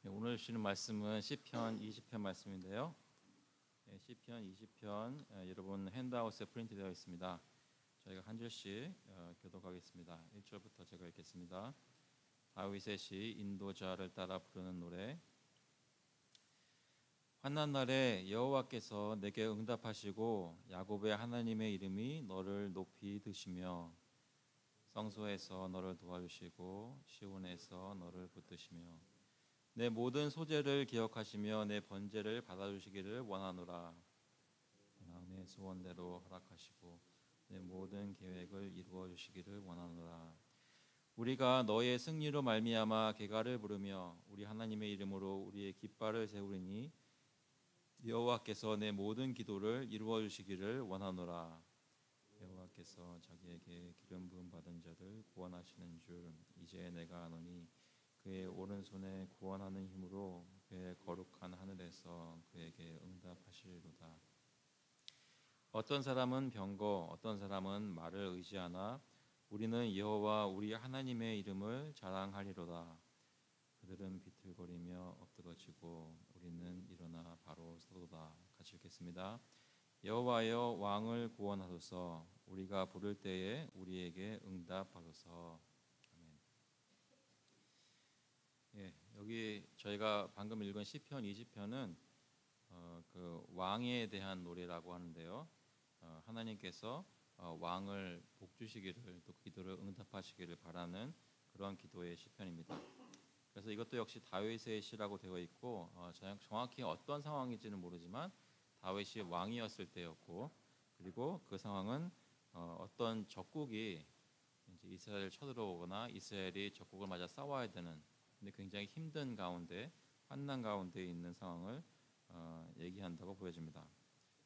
오늘 주시는 말씀은 시편 20편 말씀인데요. 시편 20편 여러분 핸드아웃에 프린트되어 있습니다. 저희가 한 절씩 교독하겠습니다. 1절부터 제가 읽겠습니다. 다윗의 시 인도자를 따라 부르는 노래. 환난 날에 여호와께서 내게 응답하시고 야곱의 하나님의 이름이 너를 높이 드시며 성소에서 너를 도와주시고 시온에서 너를 붙드시며 내 모든 소재를 기억하시며 내 번제를 받아주시기를 원하노라. 내 소원대로 허락하시고 내 모든 계획을 이루어 주시기를 원하노라. 우리가 너의 승리로 말미암아 개가를 부르며 우리 하나님의 이름으로 우리의 깃발을 세우리니 여호와께서 내 모든 기도를 이루어 주시기를 원하노라. 여호와께서 자기에게 기름 부음 받은 자들 구원하시는 줄 이제 내가 아노니 그의 오른손에 구원하는 힘으로 그의 거룩한 하늘에서 그에게 응답하시리로다. 어떤 사람은 병거 어떤 사람은 말을 의지하나 우리는 여호와 우리 하나님의 이름을 자랑하리로다. 그들은 비틀거리며 엎드러지고 우리는 일어나 바로 서도다. 같이 읽겠습니다. 여호와여 왕을 구원하소서. 우리가 부를 때에 우리에게 응답하소서. 여기 저희가 방금 읽은 시편 20편은 그 왕에 대한 노래라고 하는데요. 하나님께서 왕을 복주시기를 또 기도를 응답하시기를 바라는 그런 기도의 시편입니다. 그래서 이것도 역시 다윗의 시라고 되어 있고 정확히 어떤 상황인지는 모르지만 다윗이 왕이었을 때였고 그리고 그 상황은 어떤 적국이 이제 이스라엘을 쳐들어오거나 이스라엘이 적국을 맞아 싸워야 되는 근데 굉장히 힘든 가운데 환난 가운데 있는 상황을 얘기한다고 보여집니다.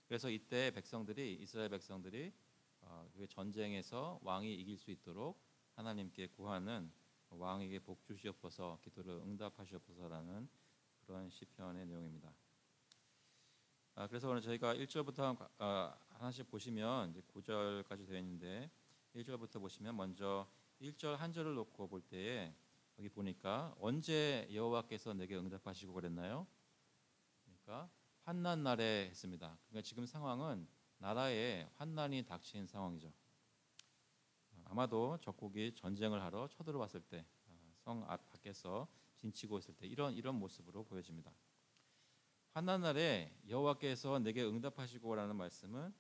그래서 이때 백성들이 이스라엘 백성들이 그 전쟁에서 왕이 이길 수 있도록 하나님께 구하는 왕에게 복 주시옵소서 기도를 응답하시옵소서라는 그런 시편의 내용입니다. 그래서 오늘 저희가 1절부터 하나씩 보시면 이제 9절까지 되어 있는데 1절부터 보시면 먼저 1절 한 절을 놓고 볼 때에 여기 보니까 언제 여호와께서 내게 응답하시고 그랬나요? 그러니까 환난 날에 했습니다. 그러니까 지금 상황은 나라에 환난이 닥친 상황이죠. 아마도 적국이 전쟁을 하러 쳐들어왔을 때, 성 밖에서 진치고 있을 때 이런 모습으로 보여집니다. 환난 날에 여호와께서 내게 응답하시고라는 말씀은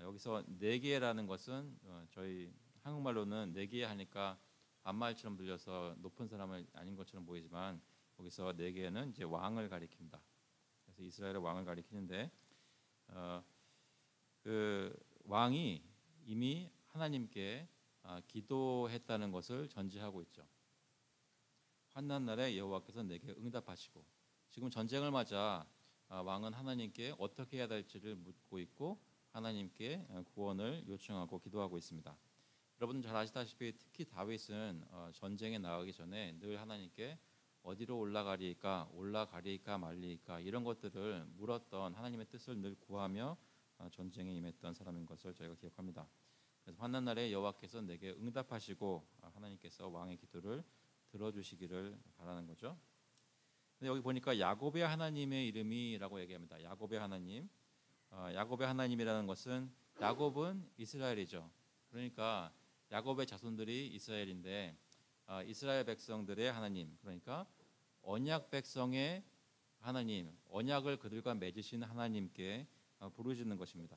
여기서 내게라는 것은 저희 한국말로는 내게 하니까 반말처럼 들려서 높은 사람은 아닌 것처럼 보이지만 거기서 내게는 이제 왕을 가리킵니다. 그래서 이스라엘의 왕을 가리키는데 그 왕이 이미 하나님께 기도했다는 것을 전제하고 있죠. 환난 날에 여호와께서 내게 응답하시고 지금 전쟁을 맞아 왕은 하나님께 어떻게 해야 될지를 묻고 있고 하나님께 구원을 요청하고 기도하고 있습니다. 여러분 잘 아시다시피 특히 다윗은 전쟁에 나가기 전에 늘 하나님께 어디로 올라가리이까 말리이까 이런 것들을 물었던 하나님의 뜻을 늘 구하며 전쟁에 임했던 사람인 것을 저희가 기억합니다. 그래서 환난 날에 여호와께서 내게 응답하시고 하나님께서 왕의 기도를 들어주시기를 바라는 거죠. 근데 여기 보니까 야곱의 하나님의 이름이라고 얘기합니다. 야곱의 하나님. 야곱의 하나님이라는 것은 야곱은 이스라엘이죠. 그러니까 야곱의 자손들이 이스라엘인데 이스라엘 백성들의 하나님 그러니까 언약 백성의 하나님 언약을 그들과 맺으신 하나님께 부르짖는 것입니다.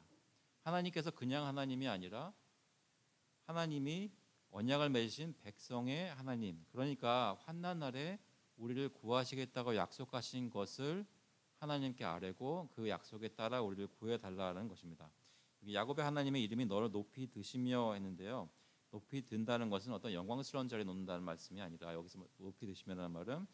하나님께서 그냥 하나님이 아니라 하나님이 언약을 맺으신 백성의 하나님 그러니까 환난 날에 우리를 구하시겠다고 약속하신 것을 하나님께 아뢰고 그 약속에 따라 우리를 구해달라는 것입니다. 야곱의 하나님의 이름이 너를 높이 드시며 했는데요. 높이 든다는 것은 어떤 영광스러운 자리에 놓는다는 말씀이 아니라 여기서 높이 드시면라는 말은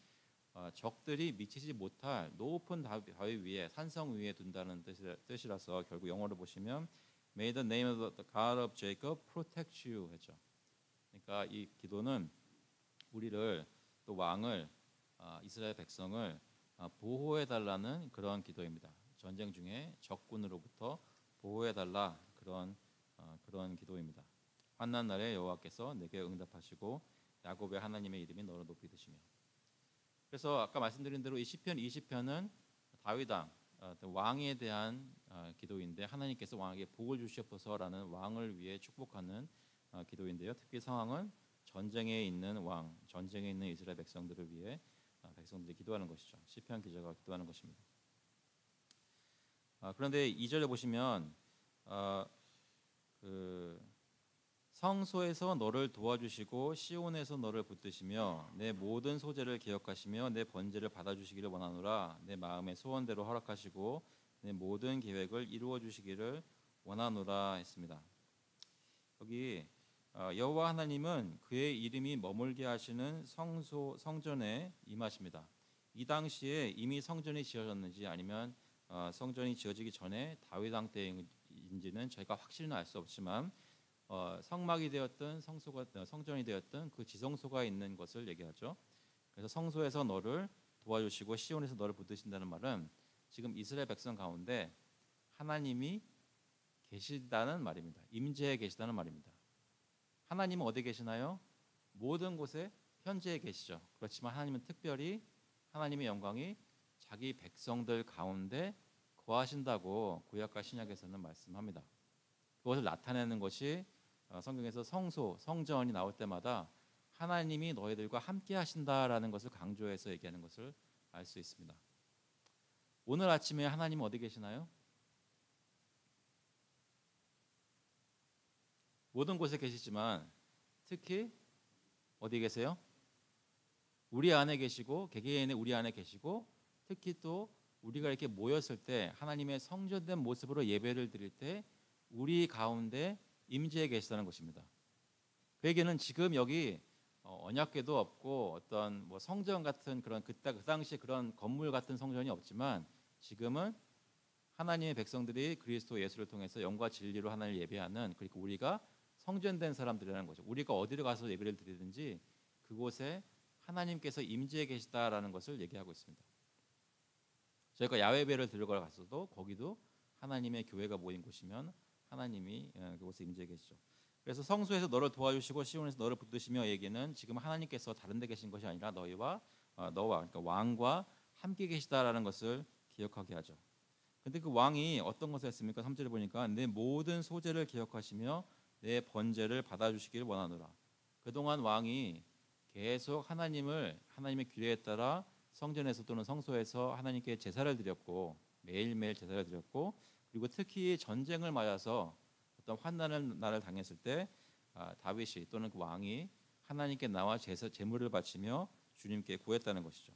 적들이 미치지 못할 높은 바위 위에 산성 위에 둔다는 뜻이라서 결국 영어로 보시면 May the name of the God of Jacob protect you 했죠. 그러니까 이 기도는 우리를 또 왕을 이스라엘 백성을 보호해 달라는 그런 기도입니다. 전쟁 중에 적군으로부터 보호해 달라 그런 기도입니다. 환난 날에 여호와께서 내게 응답하시고 야곱의 하나님의 이름이 너를 높이 드시며 그래서 아까 말씀드린 대로 이 시편 20편은 다윗 왕 왕에 대한 기도인데 하나님께서 왕에게 복을 주시옵소서라는 왕을 위해 축복하는 기도인데요. 특히 상황은 전쟁에 있는 왕, 전쟁에 있는 이스라엘 백성들을 위해 백성들이 기도하는 것이죠. 시편 기자가 기도하는 것입니다. 그런데 2절에 보시면 그 성소에서 너를 도와주시고 시온에서 너를 붙드시며 내 모든 소재를 기억하시며 내 번제를 받아주시기를 원하노라. 내 마음의 소원대로 허락하시고 내 모든 계획을 이루어 주시기를 원하노라 했습니다. 여기 여호와 하나님은 그의 이름이 머물게 하시는 성전에 임하십니다. 이 당시에 이미 성전이 지어졌는지 아니면 성전이 지어지기 전에 다윗 왕 때인지는 저희가 확실히는 알 수 없지만 성막이 되었든 성전이 되었든 그 지성소가 있는 것을 얘기하죠. 그래서 성소에서 너를 도와주시고 시온에서 너를 붙드신다는 말은 지금 이스라엘 백성 가운데 하나님이 계시다는 말입니다. 임재해 계시다는 말입니다. 하나님은 어디 계시나요? 모든 곳에 현재에 계시죠. 그렇지만 하나님은 특별히 하나님의 영광이 자기 백성들 가운데 거하신다고 구약과 신약에서는 말씀합니다. 그것을 나타내는 것이 성경에서 성전이 나올 때마다 하나님이 너희들과 함께 하신다라는 것을 강조해서 얘기하는 것을 알 수 있습니다. 오늘 아침에 하나님은 어디 계시나요? 모든 곳에 계시지만 특히 어디 계세요? 우리 안에 계시고 개개인의 우리 안에 계시고 특히 또 우리가 이렇게 모였을 때 하나님의 성전된 모습으로 예배를 드릴 때 우리 가운데 임재해 계시다는 것입니다. 그 얘기는 지금 여기 언약궤도 없고 어떤 뭐 성전 같은 그런 그 당시에 그런 건물 같은 성전이 없지만 지금은 하나님의 백성들이 그리스도 예수를 통해서 영과 진리로 하나님을 예배하는 그리고 우리가 성전된 사람들이라는 거죠. 우리가 어디를 가서 예배를 드리든지 그곳에 하나님께서 임재해 계시다라는 것을 얘기하고 있습니다. 저희가 야외 예배를 드리러 갔어도 거기도 하나님의 교회가 모인 곳이면 하나님이 그곳에 임재해 계시죠. 그래서 성소에서 너를 도와주시고 시온에서 너를 붙드시며 얘기는 지금 하나님께서 다른 데 계신 것이 아니라 너와 그러니까 왕과 함께 계시다라는 것을 기억하게 하죠. 근데 그 왕이 어떤 것을 했습니까? 3절에 보니까 내 모든 소재를 기억하시며 내 번제를 받아주시기를 원하노라. 그동안 왕이 계속 하나님의 규례에 따라 성전에서 또는 성소에서 하나님께 제사를 드렸고 매일매일 제사를 드렸고 그리고 특히 전쟁을 맞아서 어떤 환난을 나를 당했을 때 다윗이 또는 그 왕이 하나님께 나와 제물을 바치며 주님께 구했다는 것이죠.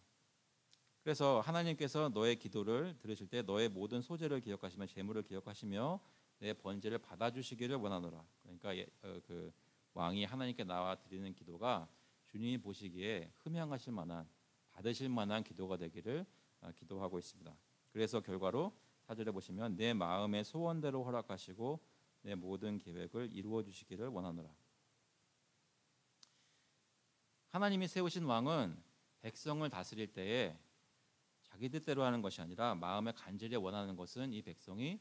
그래서 하나님께서 너의 기도를 들으실 때 너의 모든 소재를 기억하시며 제물을 기억하시며 내 번제를 받아주시기를 원하노라. 그러니까 그 왕이 하나님께 나와 드리는 기도가 주님이 보시기에 흠양하실 만한 받으실 만한 기도가 되기를 기도하고 있습니다. 그래서 결과로 4절에 보시면 내 마음의 소원대로 허락하시고 내 모든 계획을 이루어 주시기를 원하노라. 하나님이 세우신 왕은 백성을 다스릴 때에 자기 뜻대로 하는 것이 아니라 마음에 간절히 원하는 것은 이 백성이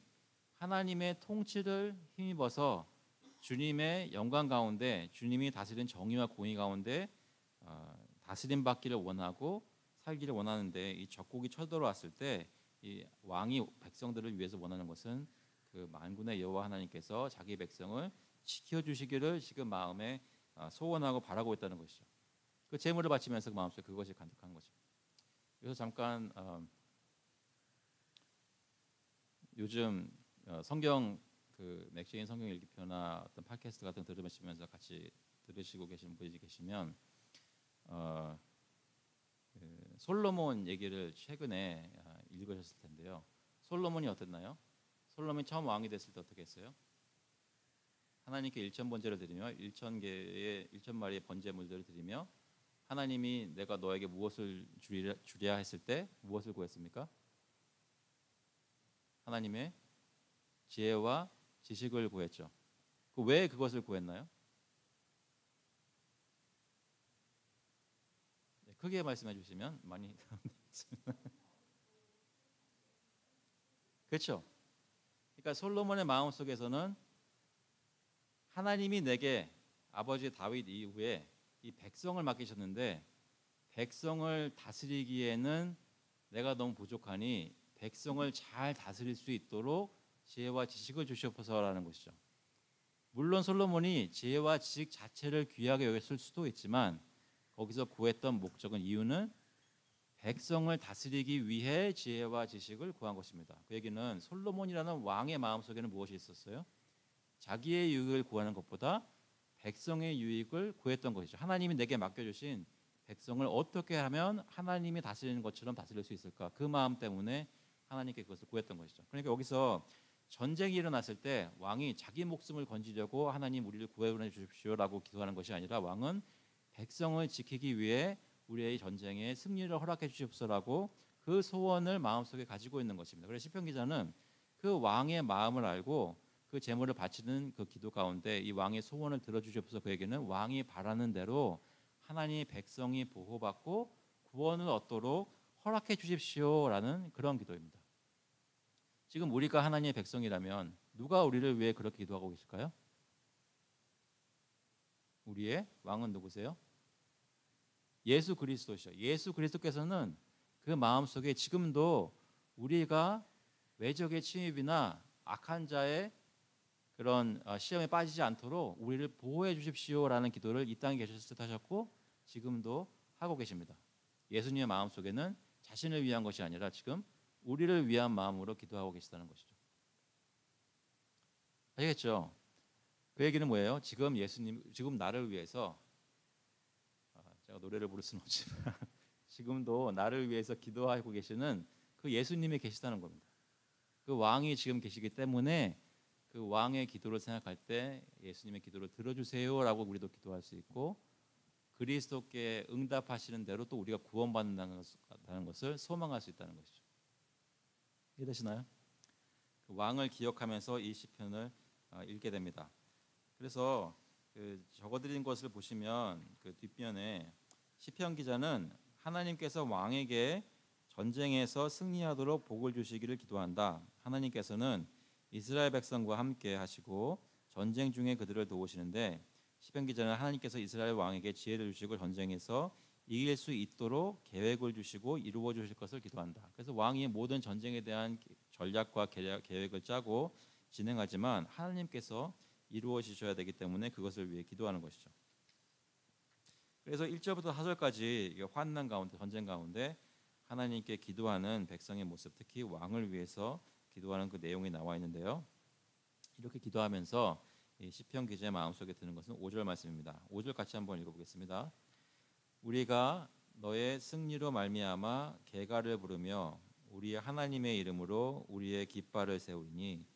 하나님의 통치를 힘입어서 주님의 영광 가운데 주님이 다스린 정의와 공의 가운데 다스림 받기를 원하고 살기를 원하는데 이 적국이 쳐들어왔을 때 이 왕이 백성들을 위해서 원하는 것은 그 만군의 여호와 하나님께서 자기 백성을 지켜주시기를 지금 마음에 소원하고 바라고 있다는 것이죠. 그 제물을 바치면서 그 마음속에 그것이 간직한 거죠. 그래서 잠깐 요즘 성경 그 맥시인 성경 일기표나 어떤 팟캐스트 같은 거 들으시면서 같이 들으시고 계신 분이 계시면 그 솔로몬 얘기를 최근에 읽으셨을 텐데요. 솔로몬이 어땠나요? 솔로몬이 처음 왕이 됐을 때 어떻게 했어요? 하나님께 1천 번제를 드리며 1천 마리의 번제물들을 드리며 하나님이 내가 너에게 무엇을 주리야 했을 때 무엇을 구했습니까? 하나님의 지혜와 지식을 구했죠. 왜 그것을 구했나요? 네, 크게 말씀해 주시면 많이 그렇죠. 그러니까 솔로몬의 마음속에서는 하나님이 내게 아버지 다윗 이후에 이 백성을 맡기셨는데 백성을 다스리기에는 내가 너무 부족하니 백성을 잘 다스릴 수 있도록 지혜와 지식을 주시옵소서라는 것이죠. 물론 솔로몬이 지혜와 지식 자체를 귀하게 여겼을 수도 있지만 거기서 구했던 목적은 이유는 백성을 다스리기 위해 지혜와 지식을 구한 것입니다. 그 얘기는 솔로몬이라는 왕의 마음속에는 무엇이 있었어요? 자기의 유익을 구하는 것보다 백성의 유익을 구했던 것이죠. 하나님이 내게 맡겨주신 백성을 어떻게 하면 하나님이 다스리는 것처럼 다스릴 수 있을까? 그 마음 때문에 하나님께 그것을 구했던 것이죠. 그러니까 여기서 전쟁이 일어났을 때 왕이 자기 목숨을 건지려고 하나님 우리를 구원해 주십시오라고 기도하는 것이 아니라 왕은 백성을 지키기 위해 우리의 전쟁에 승리를 허락해 주십시오라고 그 소원을 마음속에 가지고 있는 것입니다. 그래서 시편 기자는 그 왕의 마음을 알고 그 제물을 바치는 그 기도 가운데 이 왕의 소원을 들어주시옵소서, 그에게는 왕이 바라는 대로 하나님의 백성이 보호받고 구원을 얻도록 허락해 주십시오라는 그런 기도입니다. 지금 우리가 하나님의 백성이라면 누가 우리를 위해 그렇게 기도하고 계실까요? 우리의 왕은 누구세요? 예수 그리스도시죠. 예수 그리스도께서는 그 마음속에 지금도 우리가 외적의 침입이나 악한 자의 그런 시험에 빠지지 않도록 우리를 보호해 주십시오라는 기도를 이 땅에 계셨을 때 하셨고 지금도 하고 계십니다. 예수님의 마음속에는 자신을 위한 것이 아니라 지금 우리를 위한 마음으로 기도하고 계시다는 것이죠. 아시겠죠? 그 얘기는 뭐예요? 지금 예수님, 지금 나를 위해서 제가 노래를 부를 수는 없지만 지금도 나를 위해서 기도하고 계시는 그 예수님이 계시다는 겁니다. 그 왕이 지금 계시기 때문에 그 왕의 기도를 생각할 때 예수님의 기도를 들어주세요라고 우리도 기도할 수 있고 그리스도께 응답하시는 대로 또 우리가 구원받는다는 것을 소망할 수 있다는 것이죠. 이해되시나요? 그 왕을 기억하면서 이 시편을 읽게 됩니다. 그래서 그 적어드린 것을 보시면 그 뒷면에 시편 기자는 하나님께서 왕에게 전쟁에서 승리하도록 복을 주시기를 기도한다. 하나님께서는 이스라엘 백성과 함께 하시고 전쟁 중에 그들을 도우시는데 시편 기자는 하나님께서 이스라엘 왕에게 지혜를 주시고 전쟁에서 이길 수 있도록 계획을 주시고 이루어 주실 것을 기도한다. 그래서 왕이 모든 전쟁에 대한 전략과 계획을 짜고 진행하지만 하나님께서 이루어 주셔야 되기 때문에 그것을 위해 기도하는 것이죠. 그래서 1절부터 4절까지 환난 가운데 전쟁 가운데 하나님께 기도하는 백성의 모습, 특히 왕을 위해서 기도하는 그 내용이 나와 있는데요. 이렇게 기도하면서 시편 기자의 마음속에 드는 것은 5절 말씀입니다. 5절 같이 한번 읽어보겠습니다. 우리가 너의 승리로 말미암아 개가를 부르며 우리 하나님의 이름으로 우리의 깃발을 세우니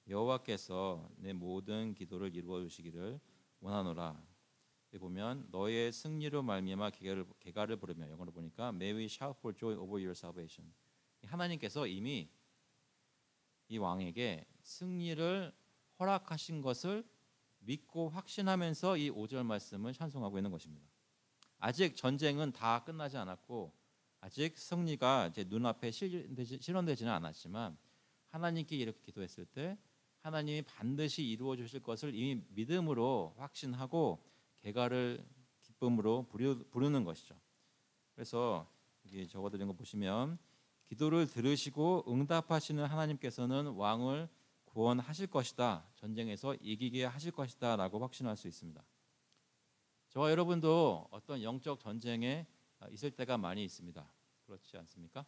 여호와께서 내 모든 기도를 이루어 주시기를 원하노라. 여기 보면 너의 승리로 말미암아 개가를 부르며, 영어로 보니까 May we shout for joy over your salvation. 하나님께서 이미 이 왕에게 승리를 허락하신 것을 믿고 확신하면서 이 5절 말씀을 찬송하고 있는 것입니다. 아직 전쟁은 다 끝나지 않았고 아직 승리가 이제 눈앞에 실현되지는 않았지만 하나님께 이렇게 기도했을 때 하나님이 반드시 이루어 주실 것을 이미 믿음으로 확신하고 개가를 기쁨으로 부르는 것이죠. 그래서 여기 적어드린 거 보시면 기도를 들으시고 응답하시는 하나님께서는 왕을 구원하실 것이다, 전쟁에서 이기게 하실 것이다 라고 확신할 수 있습니다. 저와 여러분도 어떤 영적 전쟁에 있을 때가 많이 있습니다. 그렇지 않습니까?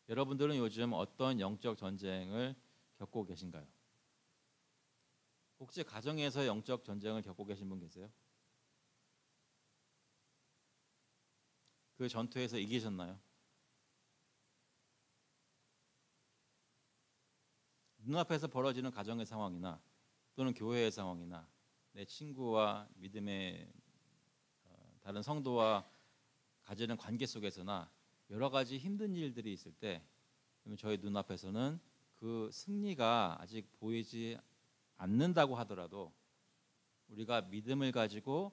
여러분들은 요즘 어떤 영적 전쟁을 겪고 계신가요? 혹시 가정에서 영적 전쟁을 겪고 계신 분 계세요? 그 전투에서 이기셨나요? 눈앞에서 벌어지는 가정의 상황이나 또는 교회의 상황이나 내 친구와 믿음의 다른 성도와 가지는 관계 속에서나 여러 가지 힘든 일들이 있을 때 저희 눈앞에서는 그 승리가 아직 보이지 않는다고 하더라도 우리가 믿음을 가지고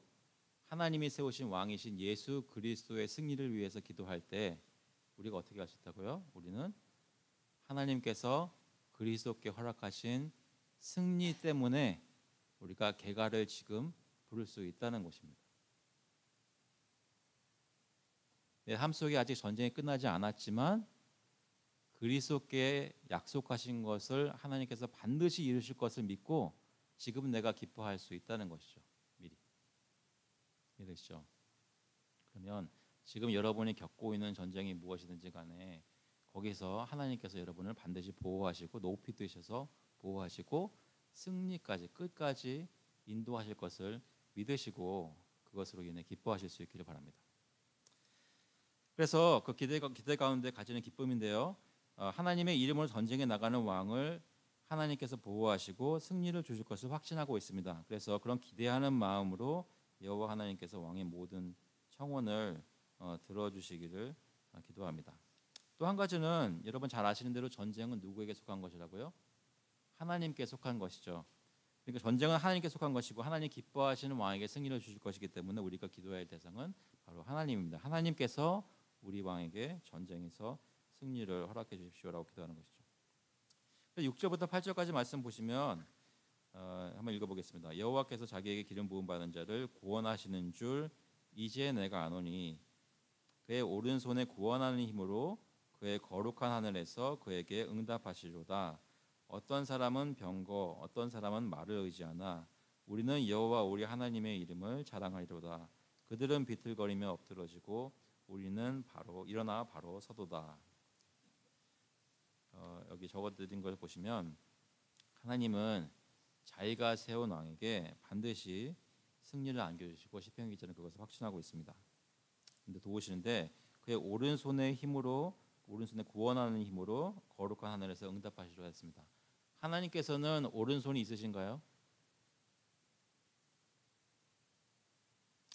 하나님이 세우신 왕이신 예수 그리스도의 승리를 위해서 기도할 때 우리가 어떻게 할 수 있다고요? 우리는 하나님께서 그리스도께 허락하신 승리 때문에 우리가 개가를 지금 부를 수 있다는 것입니다. 내 삶 속에 아직 전쟁이 끝나지 않았지만 그리스도께 약속하신 것을 하나님께서 반드시 이루실 것을 믿고 지금 내가 기뻐할 수 있다는 것이죠. 미리. 이해되시죠? 그러면 지금 여러분이 겪고 있는 전쟁이 무엇이든지 간에 거기서 하나님께서 여러분을 반드시 보호하시고 높이 드셔서 보호하시고 승리까지 끝까지 인도하실 것을 믿으시고 그것으로 인해 기뻐하실 수 있기를 바랍니다. 그래서 그 기대 가운데 가지는 기쁨인데요. 하나님의 이름으로 전쟁에 나가는 왕을 하나님께서 보호하시고 승리를 주실 것을 확신하고 있습니다. 그래서 그런 기대하는 마음으로 여호와 하나님께서 왕의 모든 청원을 들어주시기를 기도합니다. 또 한 가지는 여러분 잘 아시는 대로 전쟁은 누구에게 속한 것이라고요? 하나님께 속한 것이죠. 그러니까 전쟁은 하나님께 속한 것이고 하나님 기뻐하시는 왕에게 승리를 주실 것이기 때문에 우리가 기도해야 할 대상은 바로 하나님입니다. 하나님께서 우리 왕에게 전쟁에서 승리를 허락해 주십시오라고 기도하는 것이죠. 6절부터 8절까지 말씀 보시면 한번 읽어보겠습니다. 여호와께서 자기에게 기름 부음 받은 자를 구원하시는 줄 이제 내가 아노니 그의 오른손에 구원하는 힘으로 그의 거룩한 하늘에서 그에게 응답하시리로다. 어떤 사람은 병거 어떤 사람은 말을 의지하나 우리는 여호와 우리 하나님의 이름을 자랑하리로다. 그들은 비틀거리며 엎드러지고 우리는 바로 일어나 바로 서도다. 여기 적어드린 걸 보시면 하나님은 자기가 세운 왕에게 반드시 승리를 안겨주시고 시편 기자는 그것을 확신하고 있습니다. 근데 도우시는데 그의 오른손의 힘으로 오른손에 구원하는 힘으로 거룩한 하늘에서 응답하시려 했습니다. 하나님께서는 오른손이 있으신가요?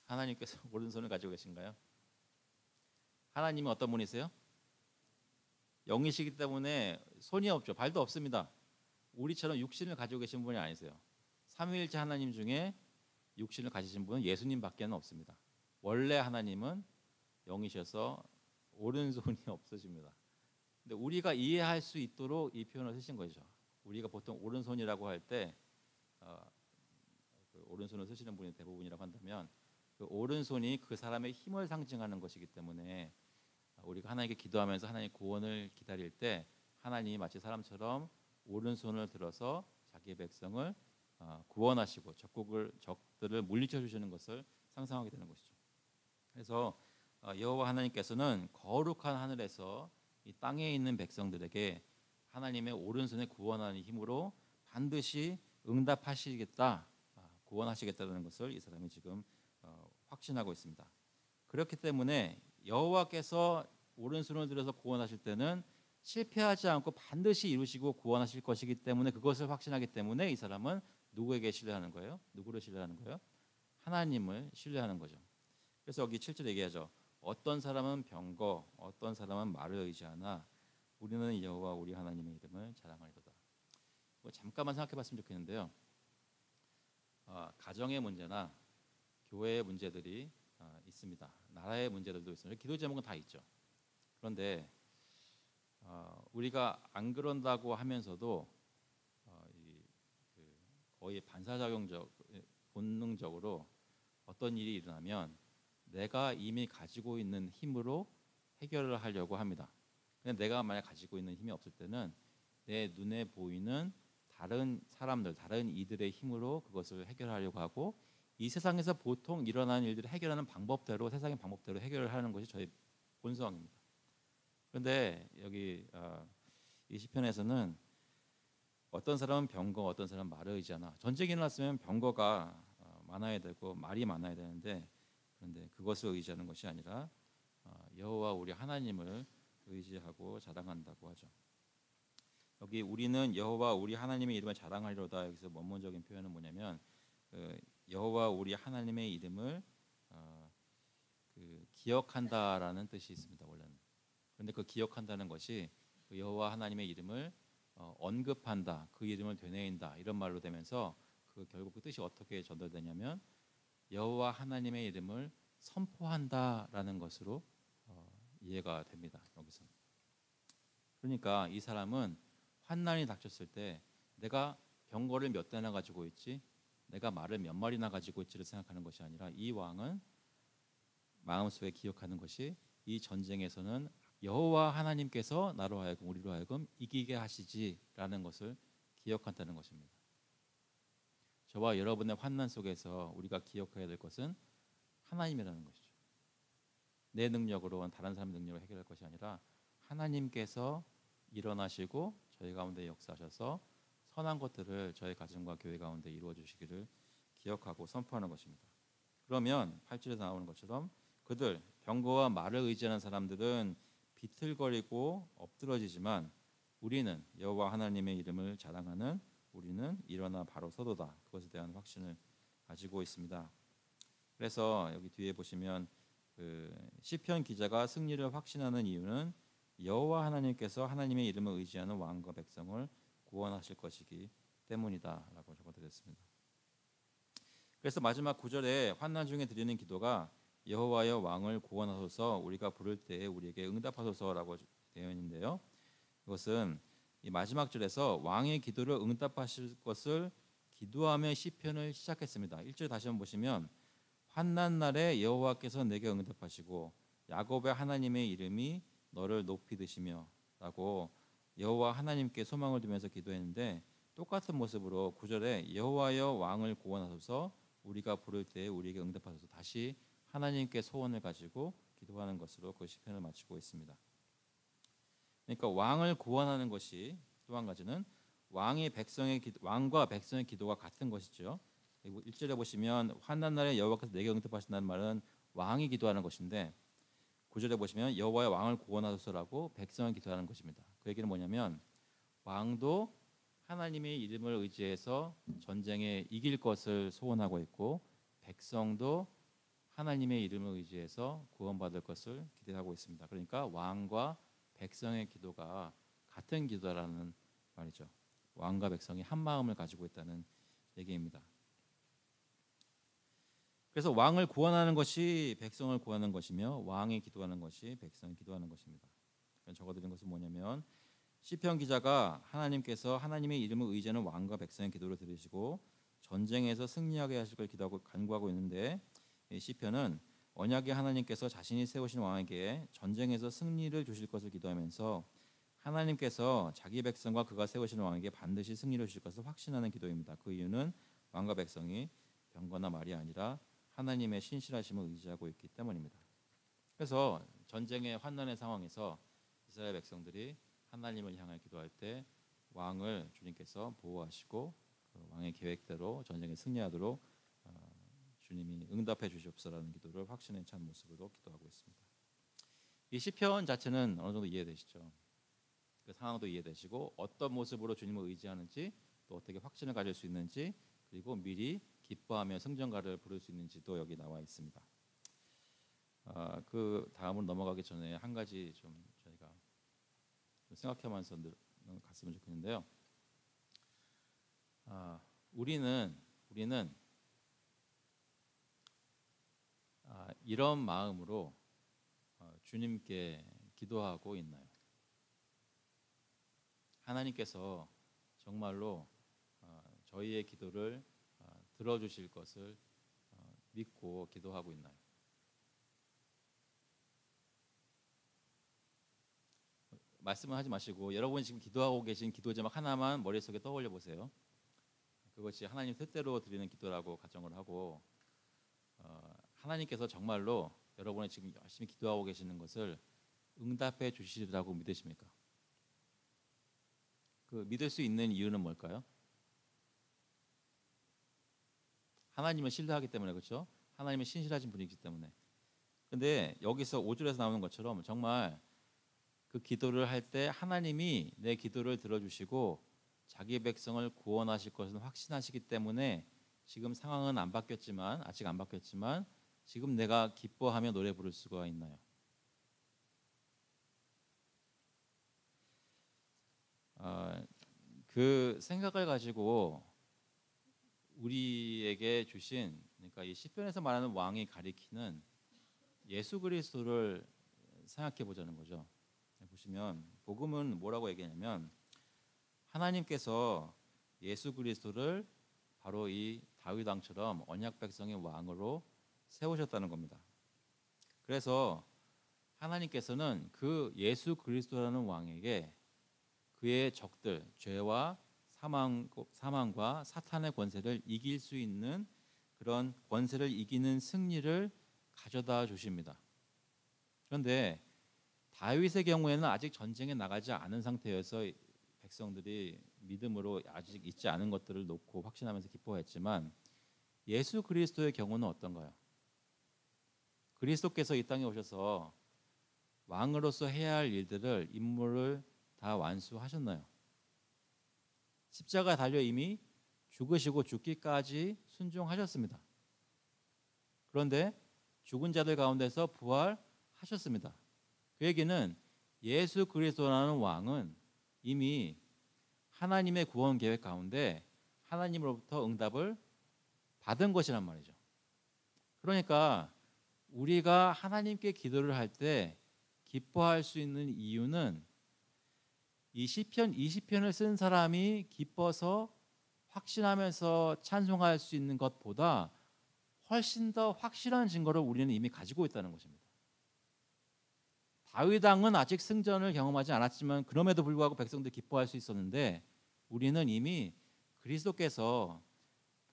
하나님께서 오른손을 가지고 계신가요? 하나님은 어떤 분이세요? 영이시기 때문에 손이 없죠. 발도 없습니다. 우리처럼 육신을 가지고 계신 분이 아니세요. 삼위일체 하나님 중에 육신을 가지신 분은 예수님밖에 없습니다. 원래 하나님은 영이셔서 오른손이 없으십니다. 근데 우리가 이해할 수 있도록 이 표현을 쓰신 거죠. 우리가 보통 오른손이라고 할 때 그 오른손을 쓰시는 분이 대부분이라고 한다면 그 오른손이 그 사람의 힘을 상징하는 것이기 때문에 우리가 하나님께 기도하면서 하나님의 구원을 기다릴 때 하나님이 마치 사람처럼 오른손을 들어서 자기의 백성을 구원하시고 적들을 물리쳐 주시는 것을 상상하게 되는 것이죠. 그래서 여호와 하나님께서는 거룩한 하늘에서 이 땅에 있는 백성들에게 하나님의 오른손에 구원하는 힘으로 반드시 응답하시겠다, 구원하시겠다는 것을 이 사람이 지금 확신하고 있습니다. 그렇기 때문에 여호와께서 오른손을 들어서 구원하실 때는 실패하지 않고 반드시 이루시고 구원하실 것이기 때문에 그것을 확신하기 때문에 이 사람은 누구에게 신뢰하는 거예요? 누구를 신뢰하는 거예요? 하나님을 신뢰하는 거죠. 그래서 여기 7절 얘기하죠. 어떤 사람은 병거, 어떤 사람은 말을 의지하나 우리는 여호와 우리 하나님의 이름을 자랑하리로다. 잠깐만 생각해봤으면 좋겠는데요. 가정의 문제나 교회의 문제들이 있습니다. 나라의 문제들도 있습니다. 기도 제목은 다 있죠. 그런데 우리가 안 그런다고 하면서도 거의 반사작용적 본능적으로 어떤 일이 일어나면 내가 이미 가지고 있는 힘으로 해결을 하려고 합니다. 근데 내가 만약 가지고 있는 힘이 없을 때는 내 눈에 보이는 다른 사람들, 다른 이들의 힘으로 그것을 해결하려고 하고 이 세상에서 보통 일어나는 일들을 해결하는 방법대로 세상의 방법대로 해결을 하는 것이 저의 본성입니다. 그런데 여기 이 시편에서는 어떤 사람은 병거, 어떤 사람은 말을 의지하나 전쟁이 일어났으면 병거가 많아야 되고 말이 많아야 되는데 그런데 그것을 의지하는 것이 아니라 여호와 우리 하나님을 의지하고 자랑한다고 하죠. 여기 우리는 여호와 우리 하나님의 이름을 자랑하리로다. 여기서 원문적인 표현은 뭐냐면 여호와 우리 하나님의 이름을 기억한다라는 뜻이 있습니다. 원래는. 그런데 그 기억한다는 것이 그 여호와 하나님의 이름을 언급한다, 그 이름을 되뇌인다 이런 말로 되면서 결국 그 뜻이 어떻게 전달되냐면 여호와 하나님의 이름을 선포한다라는 것으로 이해가 됩니다. 여기서. 그러니까 이 사람은 환난이 닥쳤을 때 내가 병거를 몇 대나 가지고 있지, 내가 말을 몇 마리나 가지고 있지를 생각하는 것이 아니라 이 왕은 마음속에 기억하는 것이 이 전쟁에서는 여호와 하나님께서 나로 하여금 우리로 하여금 이기게 하시지라는 것을 기억한다는 것입니다. 저와 여러분의 환난 속에서 우리가 기억해야 될 것은 하나님이라는 것이죠. 내 능력으로 다른 사람의 능력으로 해결할 것이 아니라 하나님께서 일어나시고 저희 가운데 역사하셔서 선한 것들을 저희 가정과 교회 가운데 이루어 주시기를 기억하고 선포하는 것입니다. 그러면 8절에 나오는 것처럼 그들 병거와 말을 의지하는 사람들은 비틀거리고 엎드러지지만 우리는 여호와 하나님의 이름을 자랑하는 우리는 일어나 바로 서도다. 그것에 대한 확신을 가지고 있습니다. 그래서 여기 뒤에 보시면 그 시편 기자가 승리를 확신하는 이유는 여호와 하나님께서 하나님의 이름을 의지하는 왕과 백성을 구원하실 것이기 때문이다라고 적어드렸습니다. 그래서 마지막 9절에 환난 중에 드리는 기도가 여호와여 왕을 구원하소서 우리가 부를 때에 우리에게 응답하소서라고 되어 있는데요. 이것은 이 마지막 절에서 왕의 기도를 응답하실 것을 기도하며 시편을 시작했습니다. 1절 다시 한번 보시면 환난 날에 여호와께서 내게 응답하시고 야곱의 하나님의 이름이 너를 높이 드시며라고 여호와 하나님께 소망을 두면서 기도했는데 똑같은 모습으로 9절에 여호와여 왕을 구원하소서 우리가 부를 때에 우리에게 응답하소서 다시 하나님께 소원을 가지고 기도하는 것으로 그 시편을 마치고 있습니다. 그러니까 왕을 구원하는 것이 또 한 가지는 왕과 백성의 기도가 같은 것이죠. 1절에 보시면 환난 날에 여호와께서 내게 응답하신다는 말은 왕이 기도하는 것인데 9절에 보시면 여호와의 왕을 구원하소서라고 백성이 기도하는 것입니다. 그 얘기는 뭐냐면 왕도 하나님의 이름을 의지해서 전쟁에 이길 것을 소원하고 있고 백성도 하나님의 이름을 의지해서 구원받을 것을 기대하고 있습니다. 그러니까 왕과 백성의 기도가 같은 기도라는 말이죠. 왕과 백성이 한 마음을 가지고 있다는 얘기입니다. 그래서 왕을 구원하는 것이 백성을 구하는 것이며 왕이 기도하는 것이 백성이 기도하는 것입니다. 적어드린 것은 뭐냐면 시편 기자가 하나님께서 하나님의 이름을 의지하는 왕과 백성의 기도를 들으시고 전쟁에서 승리하게 하실 걸 기도하고 간구하고 있는데 이 시편은 언약의 하나님께서 자신이 세우신 왕에게 전쟁에서 승리를 주실 것을 기도하면서 하나님께서 자기 백성과 그가 세우신 왕에게 반드시 승리를 주실 것을 확신하는 기도입니다. 그 이유는 왕과 백성이 병거나 말이 아니라 하나님의 신실하심을 의지하고 있기 때문입니다. 그래서 전쟁의 환난의 상황에서 이스라엘 백성들이 하나님을 향해 기도할 때 왕을 주님께서 보호하시고 그 왕의 계획대로 전쟁에 승리하도록 주님이 응답해 주시옵소서라는 기도를 확신에 찬 모습으로 기도하고 있습니다. 이 시편 자체는 어느 정도 이해되시죠? 그 상황도 이해되시고 어떤 모습으로 주님을 의지하는지 또 어떻게 확신을 가질 수 있는지 그리고 미리 기뻐하며 성전가를 부를 수 있는지도 여기 나와 있습니다. 그 다음으로 넘어가기 전에 한 가지 좀 저희가 좀 생각해보면서 갔으면 좋겠는데요. 우리는 이런 마음으로 주님께 기도하고 있나요? 하나님께서 정말로 저희의 기도를 들어주실 것을 믿고 기도하고 있나요? 말씀을 하지 마시고 여러분이 지금 기도하고 계신 기도 제목 하나만 머릿속에 떠올려 보세요. 그것이 하나님 뜻대로 드리는 기도라고 가정을 하고 하나님께서 정말로 여러분이 지금 열심히 기도하고 계시는 것을 응답해 주시리라고 믿으십니까? 그 믿을 수 있는 이유는 뭘까요? 하나님을 신뢰하기 때문에 그렇죠? 하나님은 신실하신 분이기 때문에. 근데 여기서 5절에서 나오는 것처럼 정말 그 기도를 할 때 하나님이 내 기도를 들어주시고 자기 백성을 구원하실 것을 확신하시기 때문에 지금 상황은 아직 안 바뀌었지만 지금 내가 기뻐하며 노래 부를 수가 있나요? 그 생각을 가지고 우리에게 주신 그러니까 이 시편에서 말하는 왕이 가리키는 예수 그리스도를 생각해 보자는 거죠. 보시면 복음은 뭐라고 얘기하냐면 하나님께서 예수 그리스도를 바로 이 다윗 왕처럼 언약 백성의 왕으로 세우셨다는 겁니다. 그래서 하나님께서는 그 예수 그리스도라는 왕에게 그의 적들, 죄와 사망과 사탄의 권세를 이길 수 있는 그런 권세를 이기는 승리를 가져다 주십니다. 그런데 다윗의 경우에는 아직 전쟁에 나가지 않은 상태여서 백성들이 믿음으로 아직 있지 않은 것들을 놓고 확신하면서 기뻐했지만 예수 그리스도의 경우는 어떤가요? 그리스도께서 이 땅에 오셔서 왕으로서 해야 할 일들을 임무를 다 완수하셨나요? 십자가 달려 이미 죽으시고 죽기까지 순종하셨습니다. 그런데 죽은 자들 가운데서 부활하셨습니다. 그 얘기는 예수 그리스도라는 왕은 이미 하나님의 구원 계획 가운데 하나님으로부터 응답을 받은 것이란 말이죠. 그러니까 우리가 하나님께 기도를 할 때 기뻐할 수 있는 이유는 이 시편 20편을 쓴 사람이 기뻐서 확신하면서 찬송할 수 있는 것보다 훨씬 더 확실한 증거를 우리는 이미 가지고 있다는 것입니다. 다윗 왕은 아직 승전을 경험하지 않았지만 그럼에도 불구하고 백성들이 기뻐할 수 있었는데 우리는 이미 그리스도께서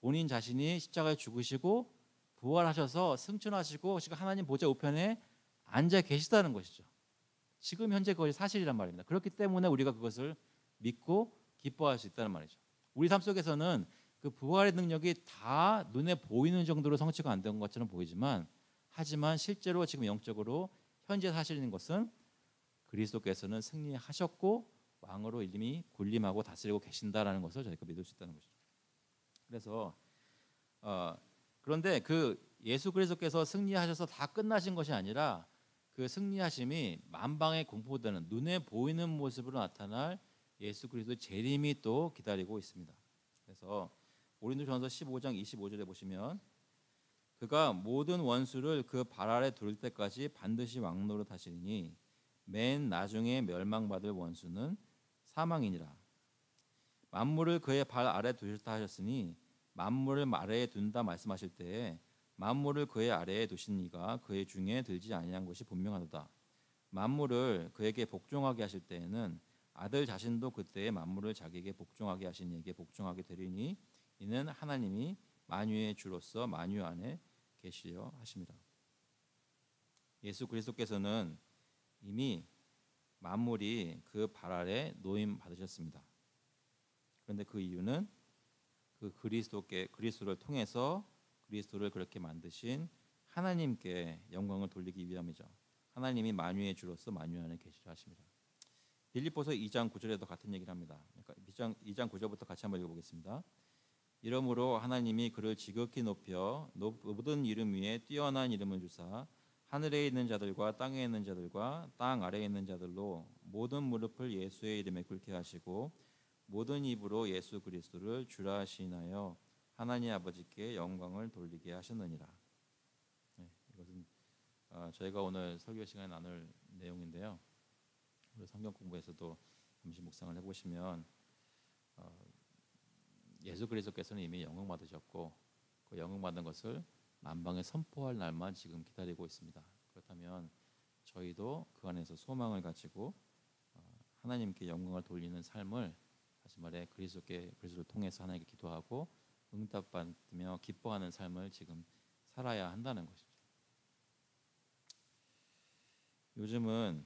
본인 자신이 십자가에 죽으시고 부활하셔서 승천하시고 지금 하나님 보좌 우편에 앉아 계시다는 것이죠. 지금 현재 그것이 사실이란 말입니다. 그렇기 때문에 우리가 그것을 믿고 기뻐할 수 있다는 말이죠. 우리 삶 속에서는 그 부활의 능력이 다 눈에 보이는 정도로 성취가 안 된 것처럼 보이지만 하지만 실제로 지금 영적으로 현재 사실인 것은 그리스도께서는 승리하셨고 왕으로 이미 군림하고 다스리고 계신다라는 것을 저희가 믿을 수 있다는 것이죠. 그래서 그런데 그 예수 그리스도께서 승리하셔서 다 끝나신 것이 아니라 그 승리하심이 만방에 공포되는 눈에 보이는 모습으로 나타날 예수 그리스도의 재림이 또 기다리고 있습니다. 그래서 고린도전서 15장 25절에 보시면 그가 모든 원수를 그 발 아래 둘 때까지 반드시 왕노릇 하시리니 맨 나중에 멸망받을 원수는 사망이니라. 만물을 그의 발 아래 두셨다 하셨으니 만물을 아래에 둔다 말씀하실 때에 만물을 그의 아래에 두신 이가 그의 중에 들지 아니한 것이 분명하도다. 만물을 그에게 복종하게 하실 때에는 아들 자신도 그때에 만물을 자기에게 복종하게 하신 이에게 복종하게 되리니 이는 하나님이 만유의 주로서 만유 안에 계시려 하심이라. 예수 그리스도께서는 이미 만물이 그 발 아래 노임 받으셨습니다. 그런데 그 이유는 그 그리스도를 통해서 그리스도를 그렇게 만드신 하나님께 영광을 돌리기 위함이죠. 하나님이 만유의 주로서 만유 안에 계시려 하십니다. 빌립보서 2장 9절에도 같은 얘기를 합니다. 그러니까 2장 9절부터 같이 한번 읽어보겠습니다. 이러므로 하나님이 그를 지극히 높여 모든 이름 위에 뛰어난 이름을 주사 하늘에 있는 자들과 땅에 있는 자들과 땅 아래에 있는 자들로 모든 무릎을 예수의 이름에 꿇게 하시고 모든 입으로 예수 그리스도를 주라 하시나요 하나님 아버지께 영광을 돌리게 하셨느니라. 네, 이것은 저희가 오늘 설교 시간에 나눌 내용인데요. 우리 성경 공부에서도 잠시 묵상을 해보시면 예수 그리스도께서는 이미 영광 받으셨고 그 영광 받은 것을 만방에 선포할 날만 지금 기다리고 있습니다. 그렇다면 저희도 그 안에서 소망을 가지고 하나님께 영광을 돌리는 삶을 다시 말해 그리스도를 통해서 하나님께 기도하고 응답받으며 기뻐하는 삶을 지금 살아야 한다는 것이죠. 요즘은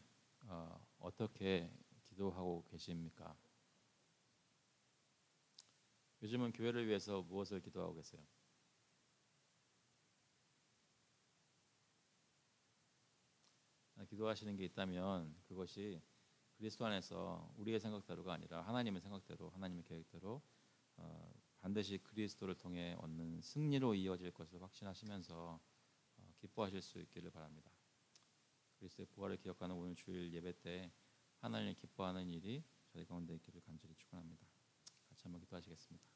어떻게 기도하고 계십니까? 요즘은 교회를 위해서 무엇을 기도하고 계세요? 기도하시는 게 있다면 그것이 그리스도 안에서 우리의 생각대로가 아니라 하나님의 생각대로 하나님의 계획대로 반드시 그리스도를 통해 얻는 승리로 이어질 것을 확신하시면서 기뻐하실 수 있기를 바랍니다. 그리스도의 부활을 기억하는 오늘 주일 예배 때 하나님을 기뻐하는 일이 저희 가운데 있기를 간절히 축원합니다. 같이 한번 기도하시겠습니다.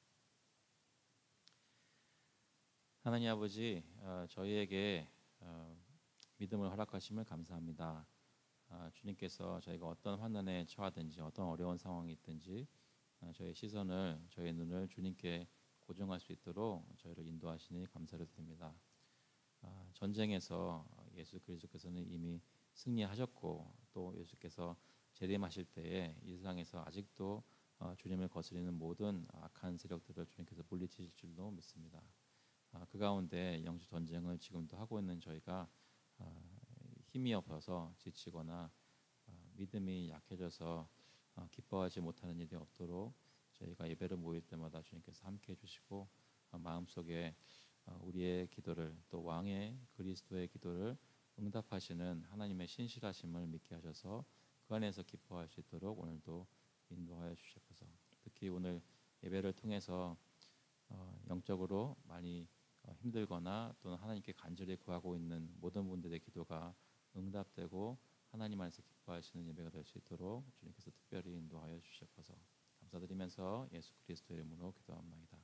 하나님 아버지, 저희에게 믿음을 허락하심을 감사합니다. 주님께서 저희가 어떤 환난에 처하든지 어떤 어려운 상황이 있든지 저희 시선을 저희 눈을 주님께 고정할 수 있도록 저희를 인도하시니 감사를 드립니다. 전쟁에서 예수 그리스도께서는 이미 승리하셨고 또 예수께서 재림하실 때에 이 세상에서 아직도 주님을 거스리는 모든 악한 세력들을 주님께서 물리치실 줄로 믿습니다. 그 가운데 영적 전쟁을 지금도 하고 있는 저희가 힘이 없어서 지치거나 믿음이 약해져서 기뻐하지 못하는 일이 없도록 저희가 예배를 모일 때마다 주님께서 함께 해주시고 마음속에 우리의 기도를 또 왕의 그리스도의 기도를 응답하시는 하나님의 신실하심을 믿게 하셔서 그 안에서 기뻐할 수 있도록 오늘도 인도하여 주시옵소서. 특히 오늘 예배를 통해서 영적으로 많이 힘들거나 또는 하나님께 간절히 구하고 있는 모든 분들의 기도가 응답되고 하나님 안에서 기뻐하시는 예배가 될 수 있도록 주님께서 특별히 인도하여 주시옵소서. 감사드리면서 예수 그리스도의 이름으로 기도합나이다.